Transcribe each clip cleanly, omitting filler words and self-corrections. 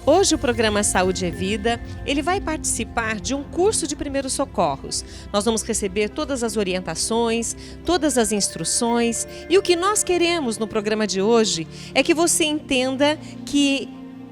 Hoje o programa Saúde é Vida, ele vai participar de um curso de primeiros socorros. Nós vamos receber todas as orientações, todas as instruções e o que nós queremos no programa de hoje é que você entenda que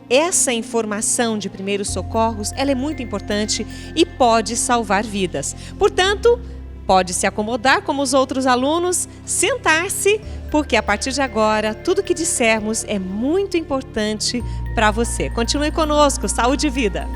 essa informação de primeiros socorros, ela é muito importante e pode salvar vidas. Portanto, pode se acomodar como os outros alunos, sentar-se, porque a partir de agora, tudo que dissermos é muito importante para você. Continue conosco, Saúde e Vida!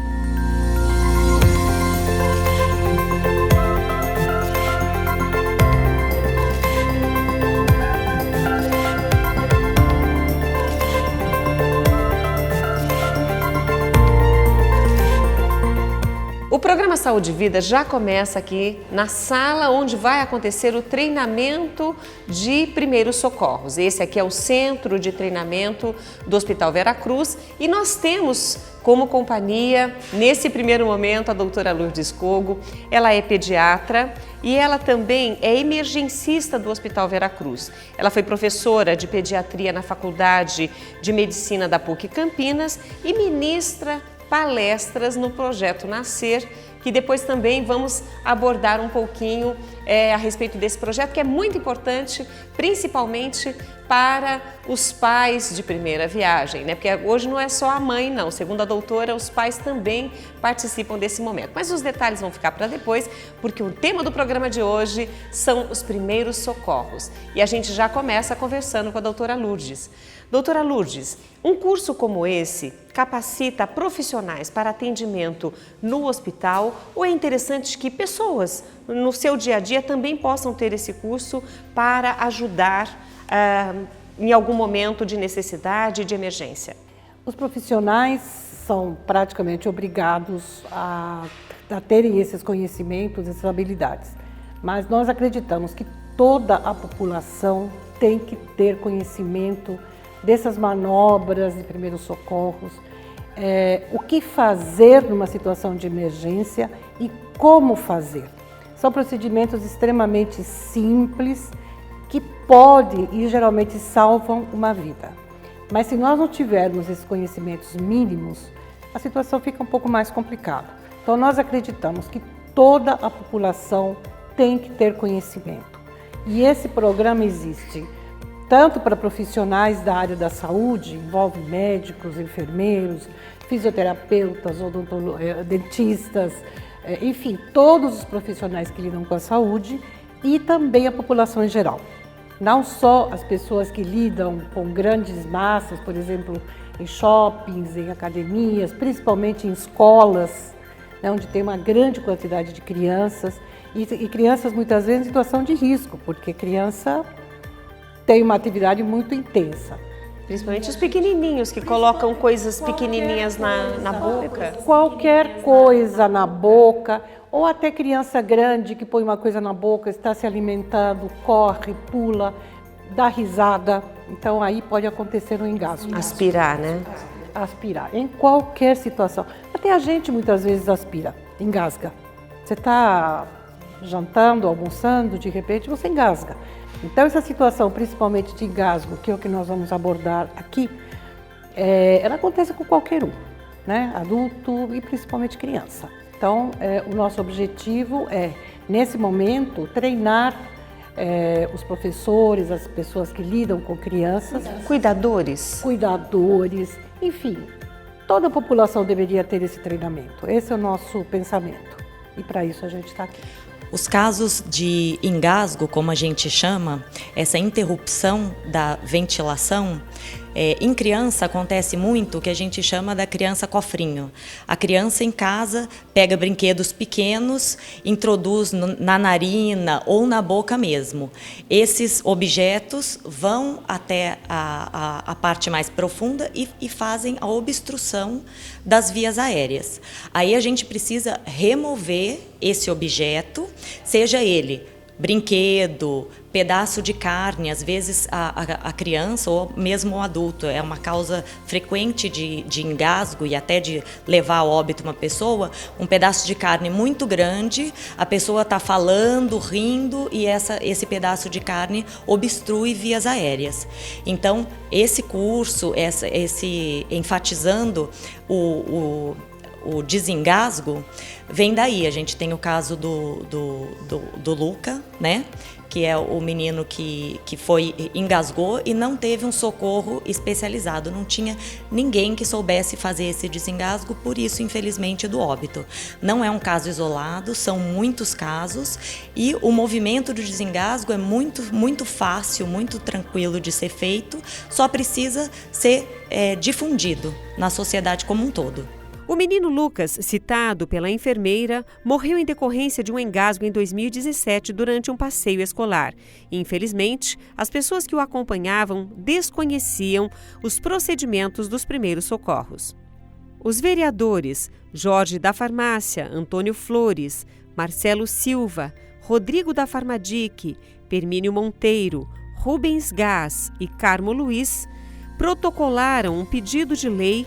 O programa Saúde e Vida já começa aqui na sala onde vai acontecer o treinamento de primeiros socorros. Esse aqui é o centro de treinamento do Hospital Vera Cruz e nós temos como companhia, nesse primeiro momento, a doutora Lourdes Cogo. Ela é pediatra e ela também é emergencista do Hospital Vera Cruz. Ela foi professora de pediatria na Faculdade de Medicina da PUC Campinas e ministra palestras no Projeto Nascer, que depois também vamos abordar um pouquinho a respeito desse projeto, que é muito importante, principalmente para os pais de primeira viagem, né? Porque hoje não é só a mãe, não. Segundo a doutora, os pais também participam desse momento. Mas os detalhes vão ficar para depois, porque o tema do programa de hoje são os primeiros socorros. E a gente já começa conversando com a doutora Lourdes. Doutora Lourdes, um curso como esse capacita profissionais para atendimento no hospital ou é interessante que pessoas no seu dia a dia também possam ter esse curso para ajudar em algum momento de necessidade e de emergência? Os profissionais são praticamente obrigados a terem esses conhecimentos, essas habilidades, mas nós acreditamos que toda a população tem que ter conhecimento dessas manobras de primeiros socorros, o que fazer numa situação de emergência e como fazer. São procedimentos extremamente simples que podem e geralmente salvam uma vida. Mas se nós não tivermos esses conhecimentos mínimos, a situação fica um pouco mais complicada. Então nós acreditamos que toda a população tem que ter conhecimento. E esse programa existe tanto para profissionais da área da saúde, envolve médicos, enfermeiros, fisioterapeutas, dentistas, enfim, todos os profissionais que lidam com a saúde e também a população em geral. Não só as pessoas que lidam com grandes massas, por exemplo, em shoppings, em academias, principalmente em escolas, né, onde tem uma grande quantidade de crianças e crianças muitas vezes em situação de risco, porque criança tem uma atividade muito intensa. Principalmente os pequenininhos que colocam coisas pequenininhas na boca. Qualquer coisa na boca, ou até criança grande que põe uma coisa na boca, está se alimentando, corre, pula, dá risada. Então aí pode acontecer um engasgo. Aspirar, né? Aspirar, em qualquer situação. Até a gente muitas vezes aspira, engasga. Você está jantando, almoçando, de repente você engasga. Então essa situação, principalmente de engasgo, que é o que nós vamos abordar aqui, ela acontece com qualquer um, né? Adulto e principalmente criança. Então o nosso objetivo é, nesse momento, treinar os professores, as pessoas que lidam com crianças. Cuidadores, enfim, toda a população deveria ter esse treinamento. Esse é o nosso pensamento e para isso a gente está aqui. Os casos de engasgo, como a gente chama, essa interrupção da ventilação, em criança acontece muito o que a gente chama da criança cofrinho. A criança em casa pega brinquedos pequenos, introduz na narina ou na boca mesmo. Esses objetos vão até a parte mais profunda e fazem a obstrução das vias aéreas. Aí a gente precisa remover esse objeto, seja ele brinquedo, pedaço de carne, às vezes a criança ou mesmo o adulto, é uma causa frequente de engasgo e até de levar a óbito uma pessoa, um pedaço de carne muito grande, a pessoa está falando, rindo e esse pedaço de carne obstrui vias aéreas. Então, esse curso, enfatizando o desengasgo, vem daí. A gente tem o caso do Luca, né? Que é o menino que engasgou e não teve um socorro especializado. Não tinha ninguém que soubesse fazer esse desengasgo, por isso, infelizmente, do óbito. Não é um caso isolado, são muitos casos e o movimento do desengasgo é muito fácil, muito tranquilo de ser feito, só precisa ser difundido na sociedade como um todo. O menino Lucas, citado pela enfermeira, morreu em decorrência de um engasgo em 2017 durante um passeio escolar. Infelizmente, as pessoas que o acompanhavam desconheciam os procedimentos dos primeiros socorros. Os vereadores Jorge da Farmácia, Antônio Flores, Marcelo Silva, Rodrigo da Farmadic, Permínio Monteiro, Rubens Gás e Carmo Luiz protocolaram um pedido de lei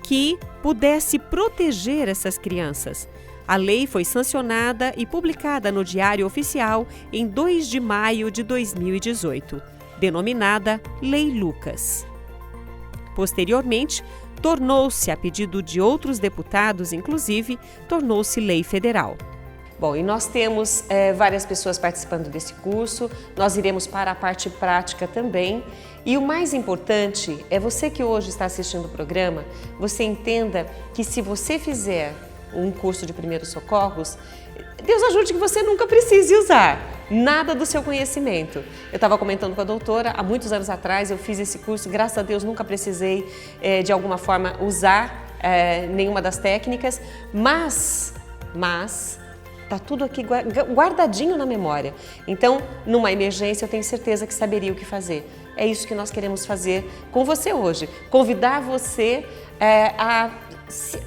que pudesse proteger essas crianças. A lei foi sancionada e publicada no Diário Oficial em 2 de maio de 2018, denominada Lei Lucas. Posteriormente, tornou-se, a pedido de outros deputados, inclusive, tornou-se lei federal. Bom, e nós temos várias pessoas participando desse curso, nós iremos para a parte prática também. E o mais importante é você que hoje está assistindo o programa, você entenda que se você fizer um curso de primeiros socorros, Deus ajude que você nunca precise usar nada do seu conhecimento. Eu estava comentando com a doutora, há muitos anos atrás eu fiz esse curso, graças a Deus nunca precisei de alguma forma usar nenhuma das técnicas, mas está tudo aqui guardadinho na memória. Então, numa emergência, eu tenho certeza que saberia o que fazer. É isso que nós queremos fazer com você hoje. Convidar você a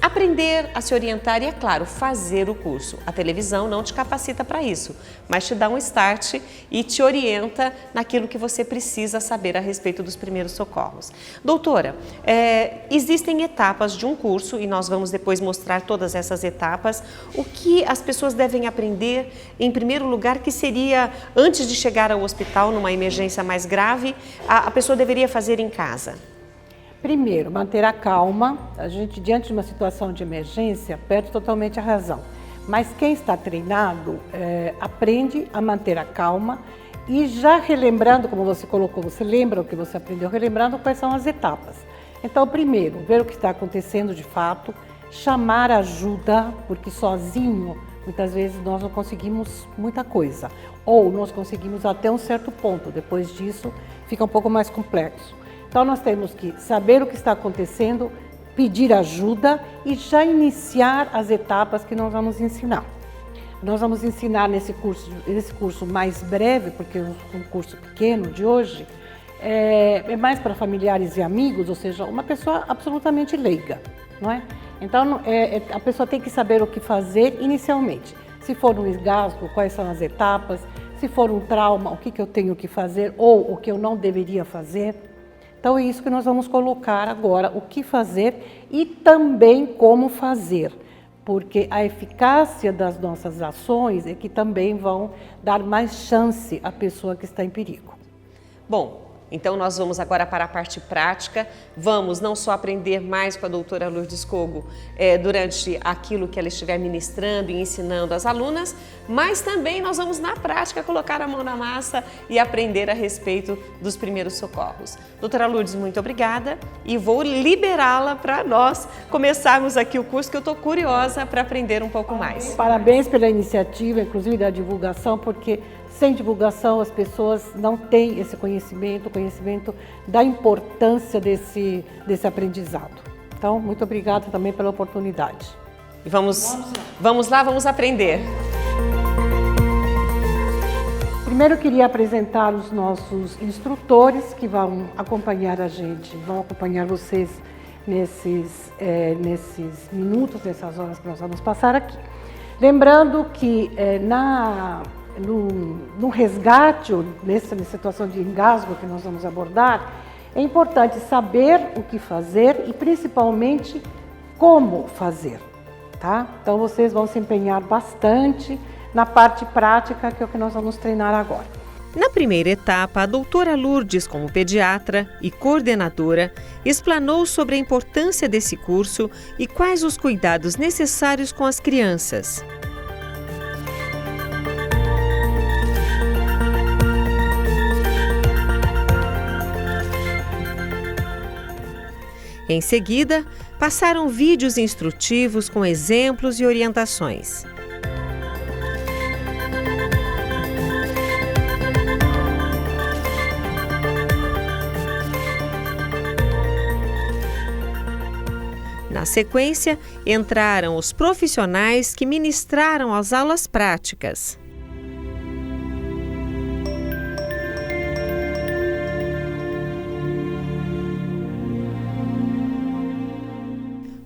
aprender, a se orientar e, é claro, fazer o curso. A televisão não te capacita para isso, mas te dá um start e te orienta naquilo que você precisa saber a respeito dos primeiros socorros. Doutora, existem etapas de um curso e nós vamos depois mostrar todas essas etapas. O que as pessoas devem aprender, em primeiro lugar, que seria, antes de chegar ao hospital, numa emergência mais grave, a pessoa deveria fazer em casa? Primeiro, manter a calma. A gente, diante de uma situação de emergência, perde totalmente a razão. Mas quem está treinado aprende a manter a calma e já relembrando, como você colocou, você lembra o que você aprendeu, relembrando quais são as etapas. Então, primeiro, ver o que está acontecendo de fato, chamar ajuda, porque sozinho, muitas vezes, nós não conseguimos muita coisa. Ou nós conseguimos até um certo ponto, depois disso fica um pouco mais complexo. Então, nós temos que saber o que está acontecendo, pedir ajuda e já iniciar as etapas que nós vamos ensinar. Nós vamos ensinar nesse curso mais breve, porque é um curso pequeno de hoje, é mais para familiares e amigos, ou seja, uma pessoa absolutamente leiga, não é? Então, a pessoa tem que saber o que fazer inicialmente. Se for um engasgo, quais são as etapas, se for um trauma, o que eu tenho que fazer ou o que eu não deveria fazer. Então, é isso que nós vamos colocar agora, o que fazer e também como fazer, porque a eficácia das nossas ações é que também vão dar mais chance à pessoa que está em perigo. Bom, então nós vamos agora para a parte prática. Vamos não só aprender mais com a doutora Lourdes Cogo durante aquilo que ela estiver ministrando e ensinando as alunas, mas também nós vamos na prática colocar a mão na massa e aprender a respeito dos primeiros socorros. Doutora Lourdes, muito obrigada e vou liberá-la para nós começarmos aqui o curso, que eu estou curiosa para aprender um pouco mais. Parabéns pela iniciativa, inclusive da divulgação, porque sem divulgação as pessoas não têm esse conhecimento, o conhecimento da importância desse aprendizado. Então, muito obrigada também pela oportunidade. E vamos lá, vamos aprender. Primeiro eu queria apresentar os nossos instrutores que vão acompanhar a gente, vão acompanhar vocês nesses minutos, nessas horas que nós vamos passar aqui. Lembrando que no resgate, ou nessa situação de engasgo que nós vamos abordar, é importante saber o que fazer e principalmente como fazer, tá? Então vocês vão se empenhar bastante na parte prática, que é o que nós vamos treinar agora. Na primeira etapa, a doutora Lourdes, como pediatra e coordenadora, explanou sobre a importância desse curso e quais os cuidados necessários com as crianças. Em seguida, passaram vídeos instrutivos com exemplos e orientações. Na sequência, entraram os profissionais que ministraram as aulas práticas.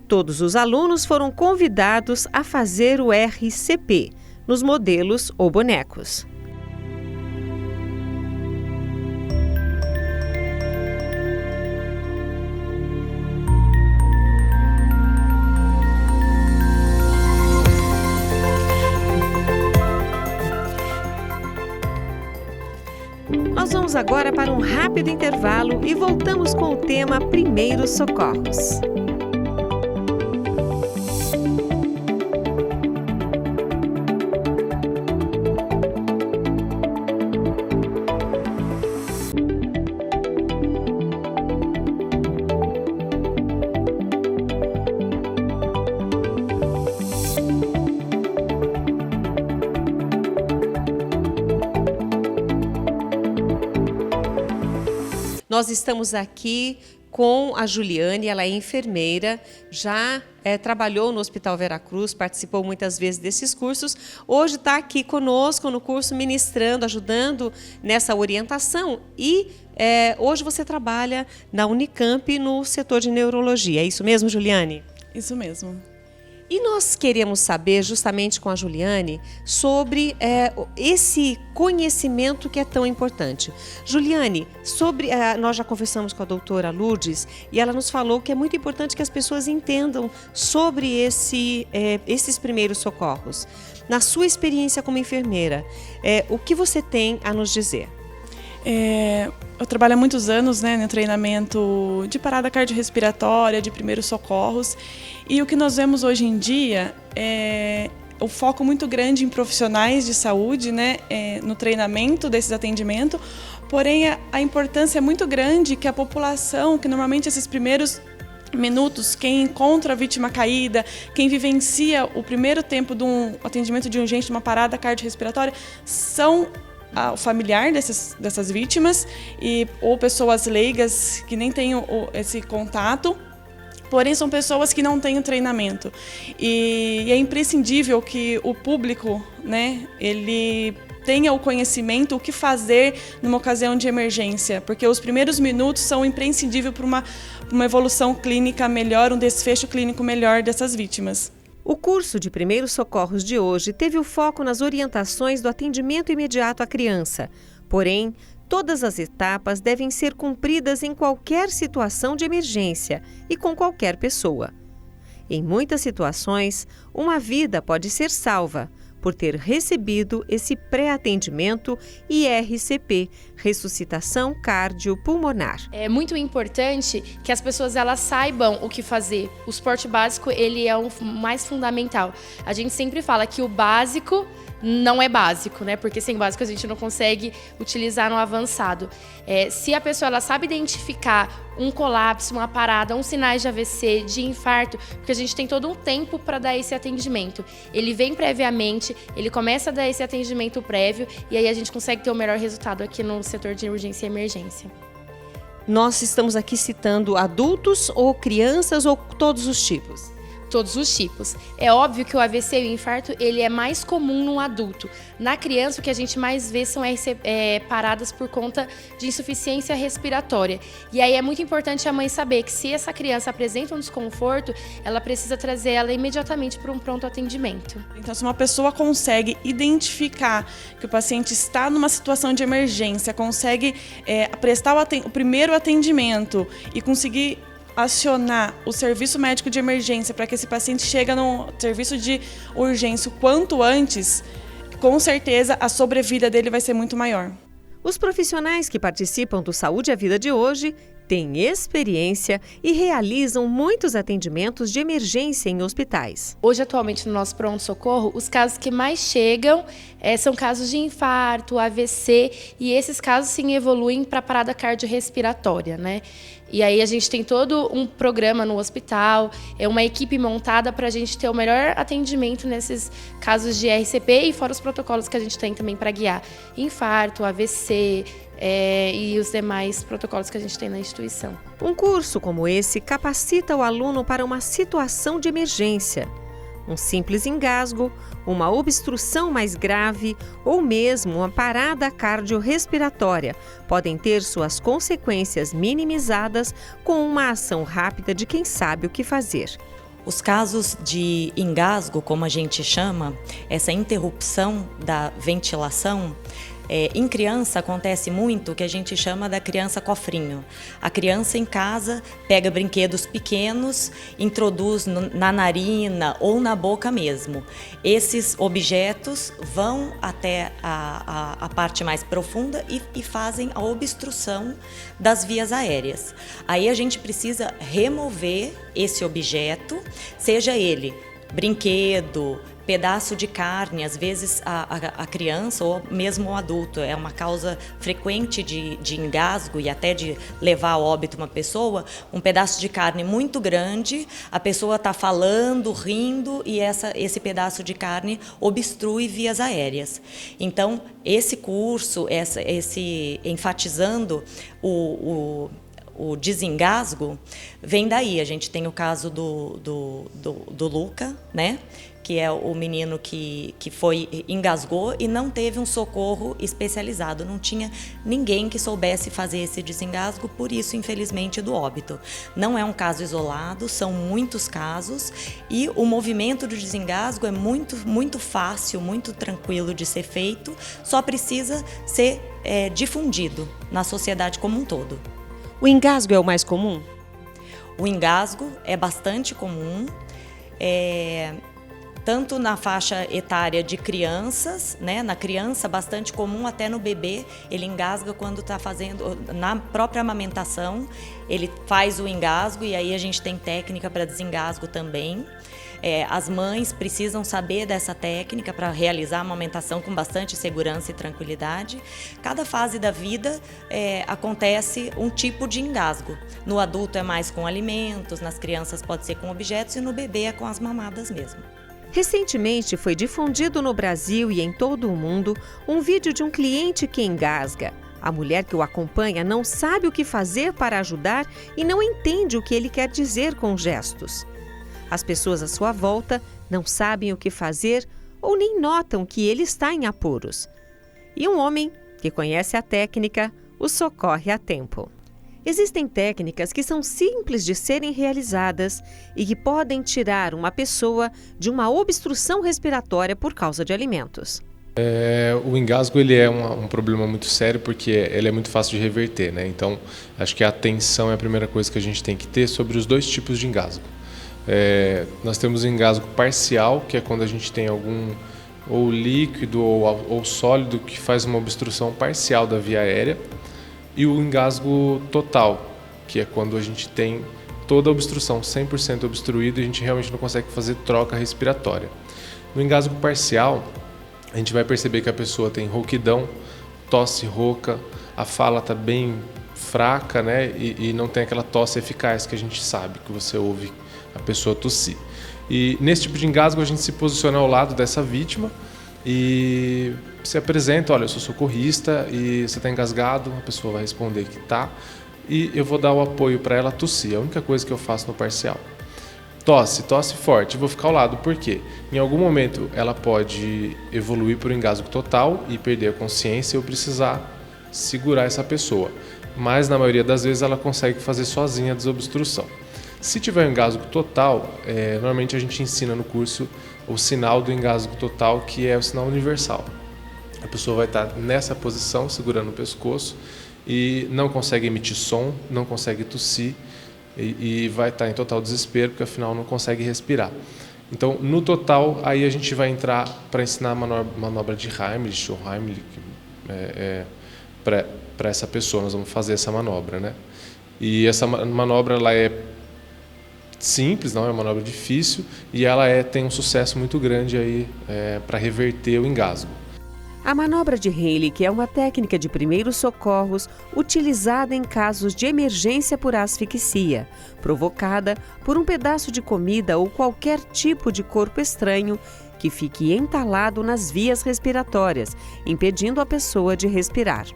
Todos os alunos foram convidados a fazer o RCP, nos modelos ou bonecos. Nós vamos agora para um rápido intervalo e voltamos com o tema Primeiros Socorros. Nós estamos aqui com a Juliane, ela é enfermeira, já trabalhou no Hospital Veracruz, participou muitas vezes desses cursos. Hoje está aqui conosco no curso, ministrando, ajudando nessa orientação. E hoje você trabalha na Unicamp no setor de neurologia. É isso mesmo, Juliane? Isso mesmo. E nós queremos saber, justamente com a Juliane, sobre esse conhecimento que é tão importante. Juliane, nós já conversamos com a doutora Lourdes e ela nos falou que é muito importante que as pessoas entendam sobre esses primeiros socorros. Na sua experiência como enfermeira, o que você tem a nos dizer? Eu trabalho há muitos anos, no treinamento de parada cardiorrespiratória, de primeiros socorros, e o que nós vemos hoje em dia é o foco muito grande em profissionais de saúde, no treinamento desses atendimentos, porém a importância é muito grande que a população, que normalmente esses primeiros minutos, quem encontra a vítima caída, quem vivencia o primeiro tempo de um atendimento de urgência, de uma parada cardiorrespiratória, são o familiar dessas vítimas ou pessoas leigas que nem têm esse contato, porém são pessoas que não têm o treinamento. E é imprescindível que o público, ele tenha o conhecimento, o que fazer numa ocasião de emergência, porque os primeiros minutos são imprescindíveis para uma evolução clínica melhor, um desfecho clínico melhor dessas vítimas. O curso de Primeiros Socorros de hoje teve o foco nas orientações do atendimento imediato à criança. Porém, todas as etapas devem ser cumpridas em qualquer situação de emergência e com qualquer pessoa. Em muitas situações, uma vida pode ser salva por ter recebido esse pré-atendimento e RCP, ressuscitação cardiopulmonar. É muito importante que as pessoas elas saibam o que fazer. O suporte básico ele é o mais fundamental. A gente sempre fala que o básico não é básico, Porque sem básico a gente não consegue utilizar no avançado. Se a pessoa ela sabe identificar um colapso, uma parada, uns sinais de AVC, de infarto, porque a gente tem todo um tempo para dar esse atendimento. Ele vem previamente, ele começa a dar esse atendimento prévio e aí a gente consegue ter o melhor resultado aqui no setor de urgência e emergência. Nós estamos aqui citando adultos ou crianças ou todos os tipos? todos os tipos. É óbvio que o AVC e o infarto, ele é mais comum no adulto. Na criança, o que a gente mais vê são paradas por conta de insuficiência respiratória. E aí é muito importante a mãe saber que se essa criança apresenta um desconforto, ela precisa trazer ela imediatamente para um pronto atendimento. Então, se uma pessoa consegue identificar que o paciente está numa situação de emergência, consegue prestar o primeiro atendimento e conseguir acionar o serviço médico de emergência para que esse paciente chegue no serviço de urgência o quanto antes, com certeza a sobrevida dele vai ser muito maior. Os profissionais que participam do Saúde à Vida de hoje têm experiência e realizam muitos atendimentos de emergência em hospitais. Hoje, atualmente, no nosso pronto-socorro, os casos que mais chegam são casos de infarto, AVC, e esses casos sim evoluem para parada cardiorrespiratória, né? E aí a gente tem todo um programa no hospital, uma equipe montada para a gente ter o melhor atendimento nesses casos de RCP e fora os protocolos que a gente tem também para guiar infarto, AVC, e os demais protocolos que a gente tem na instituição. Um curso como esse capacita o aluno para uma situação de emergência. Um simples engasgo, uma obstrução mais grave ou mesmo uma parada cardiorrespiratória podem ter suas consequências minimizadas com uma ação rápida de quem sabe o que fazer. Os casos de engasgo, como a gente chama, essa interrupção da ventilação, em criança acontece muito o que a gente chama da criança cofrinho. A criança em casa pega brinquedos pequenos, introduz na narina ou na boca mesmo. Esses objetos vão até a parte mais profunda e fazem a obstrução das vias aéreas. Aí a gente precisa remover esse objeto, seja ele brinquedo, pedaço de carne, às vezes a criança ou mesmo o adulto. É uma causa frequente de engasgo e até de levar a óbito uma pessoa, um pedaço de carne muito grande, a pessoa está falando, rindo e esse pedaço de carne obstrui vias aéreas. Então, esse curso, enfatizando o desengasgo, vem daí. A gente tem o caso do Luca, né? Que é o menino que engasgou e não teve um socorro especializado. Não tinha ninguém que soubesse fazer esse desengasgo, por isso, infelizmente, do óbito. Não é um caso isolado, são muitos casos e o movimento do desengasgo é muito, muito fácil, muito tranquilo de ser feito, só precisa ser difundido na sociedade como um todo. O engasgo é o mais comum? O engasgo é bastante comum, tanto na faixa etária de crianças, né? Na criança, bastante comum, até no bebê, ele engasga quando está fazendo, na própria amamentação, ele faz o engasgo e aí a gente tem técnica para desengasgo também. As mães precisam saber dessa técnica para realizar a amamentação com bastante segurança e tranquilidade. Cada fase da vida acontece um tipo de engasgo. No adulto é mais com alimentos, nas crianças pode ser com objetos e no bebê é com as mamadas mesmo. Recentemente foi difundido no Brasil e em todo o mundo um vídeo de um cliente que engasga. A mulher que o acompanha não sabe o que fazer para ajudar e não entende o que ele quer dizer com gestos. As pessoas à sua volta não sabem o que fazer ou nem notam que ele está em apuros. E um homem, que conhece a técnica, o socorre a tempo. Existem técnicas que são simples de serem realizadas e que podem tirar uma pessoa de uma obstrução respiratória por causa de alimentos. O engasgo ele é um problema muito sério porque ele é muito fácil de reverter, né? Então, acho que a atenção é a primeira coisa que a gente tem que ter sobre os dois tipos de engasgo. Nós temos o engasgo parcial, que é quando a gente tem algum ou líquido ou sólido que faz uma obstrução parcial da via aérea, e o engasgo total, que é quando a gente tem toda a obstrução 100% obstruída e a gente realmente não consegue fazer troca respiratória. No engasgo parcial, a gente vai perceber que a pessoa tem rouquidão, tosse rouca, a fala está bem fraca, né? E não tem aquela tosse eficaz que a gente sabe, que você ouve a pessoa tossir. E nesse tipo de engasgo a gente se posiciona ao lado dessa vítima e se apresenta: olha, eu sou socorrista e você está engasgado. A pessoa vai responder que está e eu vou dar o apoio para ela tossir. É a única coisa que eu faço no parcial. tosse forte, vou ficar ao lado. Por quê? Em algum momento ela pode evoluir para o engasgo total e perder a consciência e eu precisar segurar essa pessoa. Mas na maioria das vezes ela consegue fazer sozinha a desobstrução. Se tiver um engasgo total, normalmente a gente ensina no curso o sinal do engasgo total, que é o sinal universal. A pessoa vai estar nessa posição, segurando o pescoço, e não consegue emitir som, não consegue tossir, e vai estar em total desespero, porque afinal não consegue respirar. Então, no total, aí a gente vai entrar para ensinar a manobra de Heimlich ou Heimlich para essa pessoa. Nós vamos fazer essa manobra, né? E essa manobra ela é simples, não é uma manobra difícil, e ela tem um sucesso muito grande aí para reverter o engasgo. A manobra de Heimlich é uma técnica de primeiros socorros utilizada em casos de emergência por asfixia, provocada por um pedaço de comida ou qualquer tipo de corpo estranho que fique entalado nas vias respiratórias, impedindo a pessoa de respirar.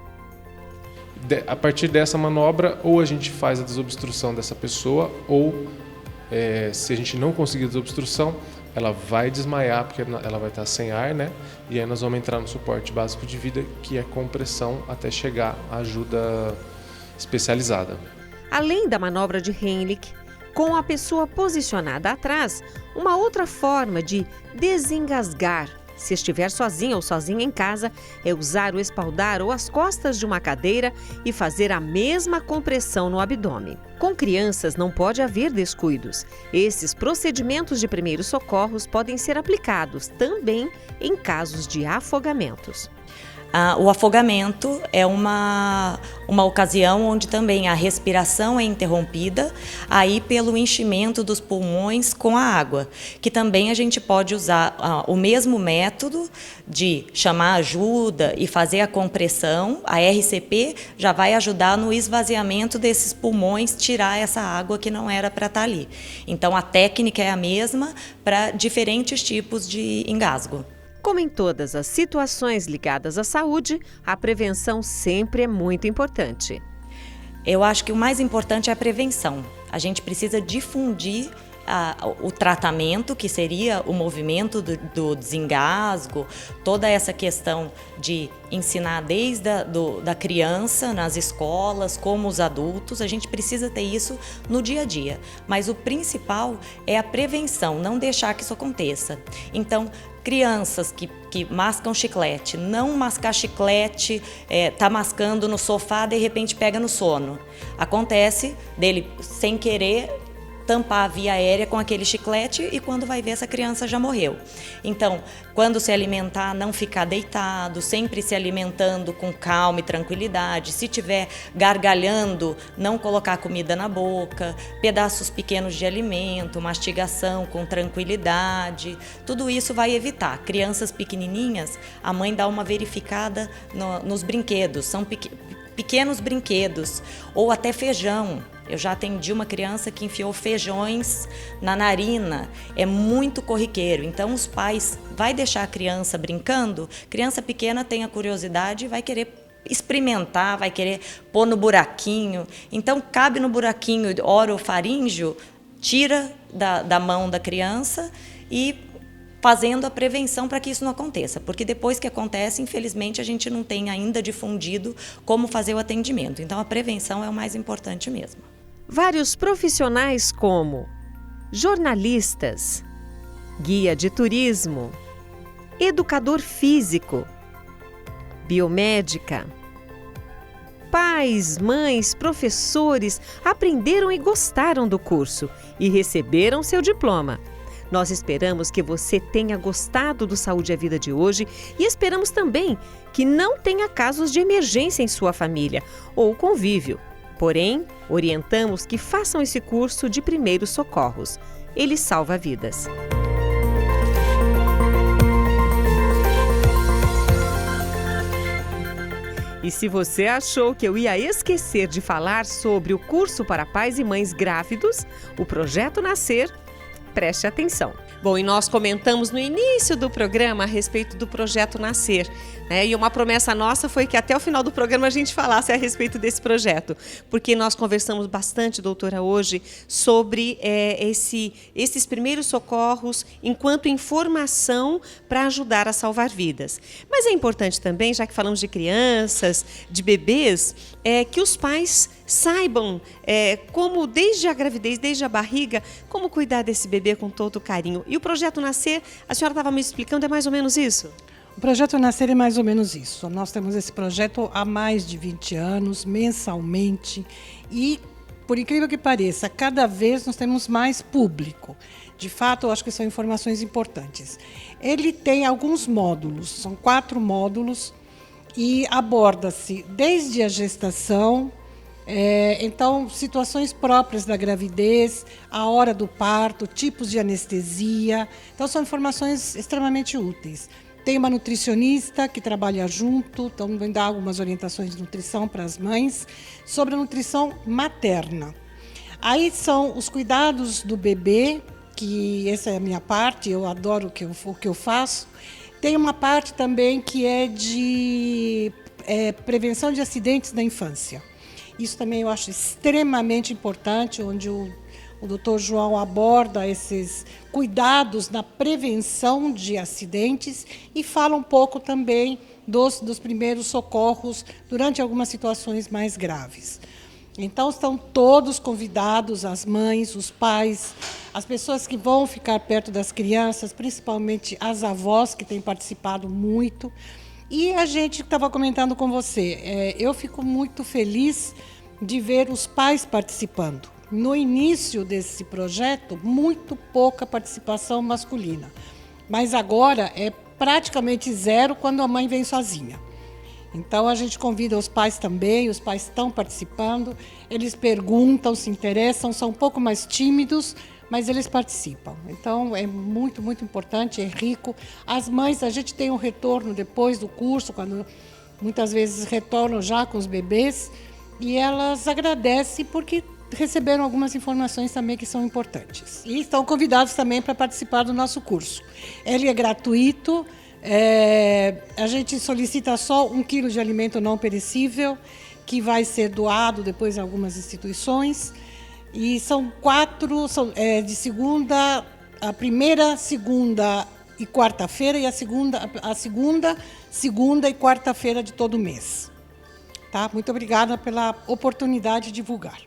A partir dessa manobra, ou a gente faz a desobstrução dessa pessoa, ou se a gente não conseguir a desobstrução, ela vai desmaiar, porque ela vai estar sem ar, né? E aí nós vamos entrar no suporte básico de vida, que é compressão até chegar à ajuda especializada. Além da manobra de Heimlich, com a pessoa posicionada atrás, uma outra forma de desengasgar, se estiver sozinha ou sozinha em casa, é usar o espaldar ou as costas de uma cadeira e fazer a mesma compressão no abdômen. Com crianças não pode haver descuidos. Esses procedimentos de primeiros socorros podem ser aplicados também em casos de afogamentos. O afogamento é uma ocasião onde também a respiração é interrompida aí pelo enchimento dos pulmões com a água, que também a gente pode usar o mesmo método de chamar ajuda e fazer a compressão. A RCP já vai ajudar no esvaziamento desses pulmões, tirar essa água que não era para estar ali. Então a técnica é a mesma para diferentes tipos de engasgo. Como em todas as situações ligadas à saúde, a prevenção sempre é muito importante. Eu acho que o mais importante é a prevenção. A gente precisa difundir o tratamento, que seria o movimento do desengasgo, toda essa questão de ensinar desde da criança nas escolas, como os adultos. A gente precisa ter isso no dia a dia. Mas o principal é a prevenção, não deixar que isso aconteça. Então, crianças que mascam chiclete, não mascar chiclete, tá mascando no sofá, de repente pega no sono. Acontece dele, sem querer, tampar a via aérea com aquele chiclete e quando vai ver, essa criança já morreu. Então, quando se alimentar, não ficar deitado, sempre se alimentando com calma e tranquilidade. Se estiver gargalhando, não colocar comida na boca, pedaços pequenos de alimento, mastigação com tranquilidade. Tudo isso vai evitar. Crianças pequenininhas, a mãe dá uma verificada nos brinquedos, são pequenos brinquedos, ou até feijão. Eu já atendi uma criança que enfiou feijões na narina, é muito corriqueiro. Então os pais vai deixar a criança brincando, criança pequena tem a curiosidade e vai querer experimentar, vai querer pôr no buraquinho. Então cabe no buraquinho orofaríngeo, tira da mão da criança e fazendo a prevenção para que isso não aconteça, porque depois que acontece, infelizmente, a gente não tem ainda difundido como fazer o atendimento. Então, a prevenção é o mais importante mesmo. Vários profissionais como jornalistas, guia de turismo, educador físico, biomédica, pais, mães, professores aprenderam e gostaram do curso e receberam seu diploma. Nós esperamos que você tenha gostado do Saúde e a Vida de hoje e esperamos também que não tenha casos de emergência em sua família ou convívio. Porém, orientamos que façam esse curso de primeiros socorros. Ele salva vidas. E se você achou que eu ia esquecer de falar sobre o curso para pais e mães grávidos, o Projeto Nascer, preste atenção. Bom, e nós comentamos no início do programa a respeito do projeto Nascer, né? E uma promessa nossa foi que até o final do programa a gente falasse a respeito desse projeto, porque nós conversamos bastante, doutora, hoje sobre esses primeiros socorros enquanto informação para ajudar a salvar vidas. Mas é importante também, já que falamos de crianças, de bebês, que os pais saibam como, desde a gravidez, desde a barriga, como cuidar desse bebê com todo carinho. E o projeto Nascer, a senhora estava me explicando, é mais ou menos isso? O projeto Nascer é mais ou menos isso. Nós temos esse projeto há mais de 20 anos, mensalmente, e, por incrível que pareça, cada vez nós temos mais público. De fato, eu acho que são informações importantes. Ele tem alguns módulos, são 4 módulos, e aborda-se desde a gestação, então, situações próprias da gravidez, a hora do parto, tipos de anestesia. Então, são informações extremamente úteis. Tem uma nutricionista que trabalha junto, então vai dar algumas orientações de nutrição para as mães, sobre a nutrição materna. Aí são os cuidados do bebê, que essa é a minha parte, eu adoro o que eu faço. Tem uma parte também que é de prevenção de acidentes na infância. Isso também eu acho extremamente importante, onde o Dr. João aborda esses cuidados na prevenção de acidentes e fala um pouco também dos primeiros socorros durante algumas situações mais graves. Então, estão todos convidados, as mães, os pais, as pessoas que vão ficar perto das crianças, principalmente as avós, que têm participado muito. E a gente estava comentando com você, eu fico muito feliz de ver os pais participando. No início desse projeto, muito pouca participação masculina, mas agora é praticamente zero quando a mãe vem sozinha. Então a gente convida os pais também, os pais estão participando, eles perguntam, se interessam, são um pouco mais tímidos, mas eles participam. Então é muito, muito importante, é rico. As mães, a gente tem um retorno depois do curso, quando muitas vezes retornam já com os bebês, e elas agradecem porque receberam algumas informações também que são importantes. E estão convidados também para participar do nosso curso. Ele é gratuito, a gente solicita só 1 quilo de alimento não perecível, que vai ser doado depois em algumas instituições. E são 4, de segunda, a primeira, segunda e quarta-feira, e a segunda e quarta-feira de todo mês. Tá? Muito obrigada pela oportunidade de divulgar.